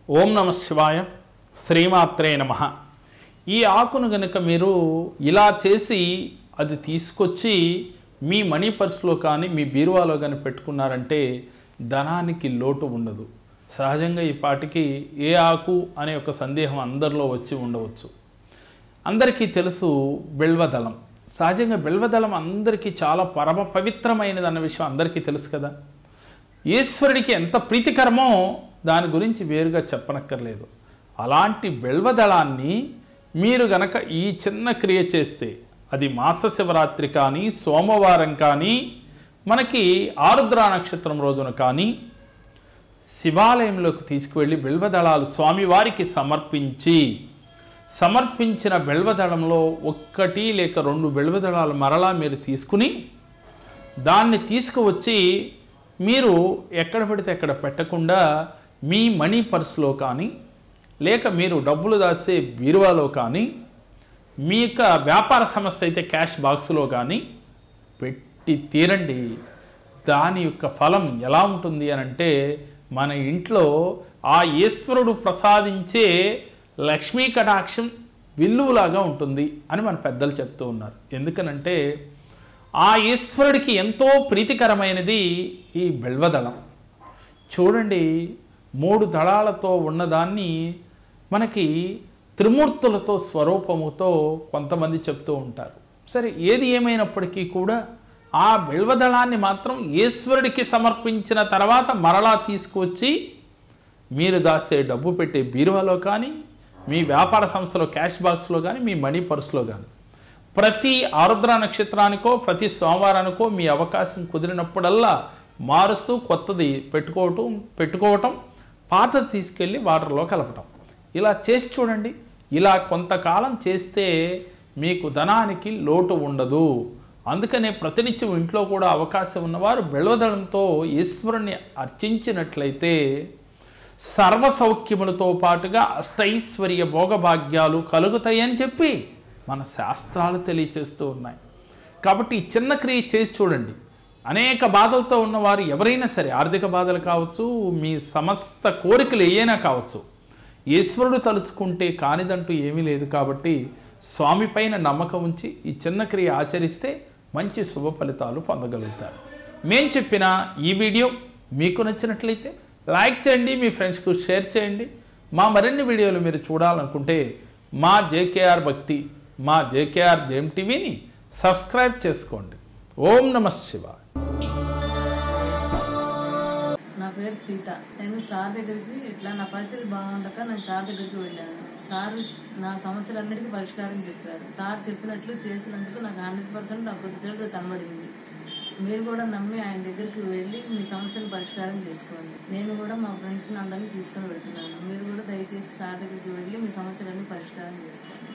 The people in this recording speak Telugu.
ఓం నమ శివాయ శ్రీమాత్రే నమః. ఈ ఆకును గనుక మీరు ఇలా చేసి అది తీసుకొచ్చి మీ మనీ పర్సులో కానీ మీ బీరువాలో కానీ పెట్టుకున్నారంటే ధనానికి లోటు ఉండదు. సహజంగా ఈ పాటికి ఏ ఆకు అనే ఒక సందేహం అందరిలో వచ్చి ఉండవచ్చు. అందరికీ తెలుసు బిల్వదళం. సహజంగా బిల్వదళం అందరికీ చాలా పరమ పవిత్రమైనది అన్న విషయం అందరికీ తెలుసు కదా. ఈశ్వరుడికి ఎంత ప్రీతికరమో దాని గురించి వేరుగా చెప్పనక్కర్లేదు. అలాంటి బిల్వదళాన్ని మీరు గనక ఈ చిన్న క్రియ చేస్తే, అది మాస శివరాత్రి కానీ సోమవారం కానీ మనకి ఆరుద్ర నక్షత్రం రోజున కానీ శివాలయంలోకి తీసుకువెళ్ళి బిల్వదళాలు స్వామివారికి సమర్పించిన బిల్వదళంలో ఒక్కటి లేక రెండు బిల్వదళాలు మరలా మీరు తీసుకుని దాన్ని తీసుకువచ్చి మీరు ఎక్కడ పడితే అక్కడ పెట్టకుండా మీ మనీ పర్సులో కానీ లేక మీరు డబ్బులు దాసే బీరువాలో కానీ మీ యొక్క వ్యాపార సమస్య అయితే క్యాష్ బాక్స్లో కానీ పెట్టి తీరండి. దాని యొక్క ఫలం ఎలా ఉంటుంది అని అంటే మన ఇంట్లో ఆ ఈశ్వరుడు ప్రసాదించే లక్ష్మీ కటాక్షం విల్లులాగా ఉంటుంది అని మన పెద్దలు చెప్తూ ఉన్నారు. ఎందుకనంటే ఆ ఈశ్వరుడికి ఎంతో ప్రీతికరమైనది ఈ బిల్వదళం. చూడండి, 3 దళాలతో ఉన్నదాన్ని మనకి త్రిమూర్తులతో స్వరూపముతో కొంతమంది చెప్తూ ఉంటారు. సరే, ఏది ఏమైనప్పటికీ కూడా ఆ బిల్వదళాన్ని మాత్రం ఈశ్వరుడికి సమర్పించిన తర్వాత మరలా తీసుకువచ్చి మీరు దాసే డబ్బు పెట్టే బీరువాలో కానీ మీ వ్యాపార సంస్థలో క్యాష్ బాక్స్లో కానీ మీ మనీ పర్సులో కానీ ప్రతి ఆరుద్ర నక్షత్రానికో ప్రతి సోమవారానికో మీ అవకాశం కుదిరినప్పుడల్లా మారుస్తూ కొత్తది పెట్టుకోవటం పాతది తీసుకెళ్ళి వాటర్లో కలపటం, ఇలా చేసి చూడండి. ఇలా కొంతకాలం చేస్తే మీకు ధనానికి లోటు ఉండదు. అందుకనే ప్రతినిత్యం ఇంట్లో కూడా అవకాశం ఉన్నవారు బిల్వదళంతో ఈశ్వరుణ్ణి అర్చించినట్లయితే సర్వసౌఖ్యములతో పాటుగా అష్టైశ్వర్య భోగభాగ్యాలు కలుగుతాయని చెప్పి మన శాస్త్రాలు తెలియచేస్తూ ఉన్నాయి. కాబట్టి ఈ చిన్న క్రియ చేసి చూడండి. అనేక బాధలతో ఉన్నవారు ఎవరైనా సరే, ఆర్థిక బాధలు కావచ్చు, మీ సమస్త కోరికలు ఏమైనా కావచ్చు, ఈశ్వరుడు తలుచుకుంటే కానిదంటూ ఏమీ లేదు. కాబట్టి స్వామి పైన నమ్మకం ఉంచి ఈ చిన్న క్రియ ఆచరిస్తే మంచి శుభ ఫలితాలు పొందగలుగుతారు. మేము చెప్పిన ఈ వీడియో మీకు నచ్చినట్లయితే లైక్ చేయండి, మీ ఫ్రెండ్స్కు షేర్ చేయండి. మా మరిన్ని వీడియోలు మీరు చూడాలనుకుంటే మా జేకేఆర్ భక్తి, మా జేకేఆర్ జేఎం టీవీని సబ్స్క్రైబ్ చేసుకోండి. ఓం నమః శివాయ. నా పేరు సీత. నేను సార్ దగ్గరికి ఇట్లా నా పరిస్థితి బాగుండక నేను సార్ దగ్గరికి వెళ్ళాను. సార్ నా సమస్యలన్నిటికీ పరిష్కారం చెప్పారు. సార్ చెప్పినట్లు చేసినందుకు నాకు 100% నాకు రిజల్ట్ కనబడింది. మీరు కూడా నమ్మి ఆయన దగ్గరికి వెళ్ళి మీ సమస్యను పరిష్కారం చేసుకోండి. నేను కూడా మా ఫ్రెండ్స్ని అందరినీ తీసుకుని వెళ్తున్నాను. మీరు కూడా దయచేసి సార్ దగ్గరికి వెళ్ళి మీ సమస్యలన్నీ పరిష్కారం చేసుకోండి.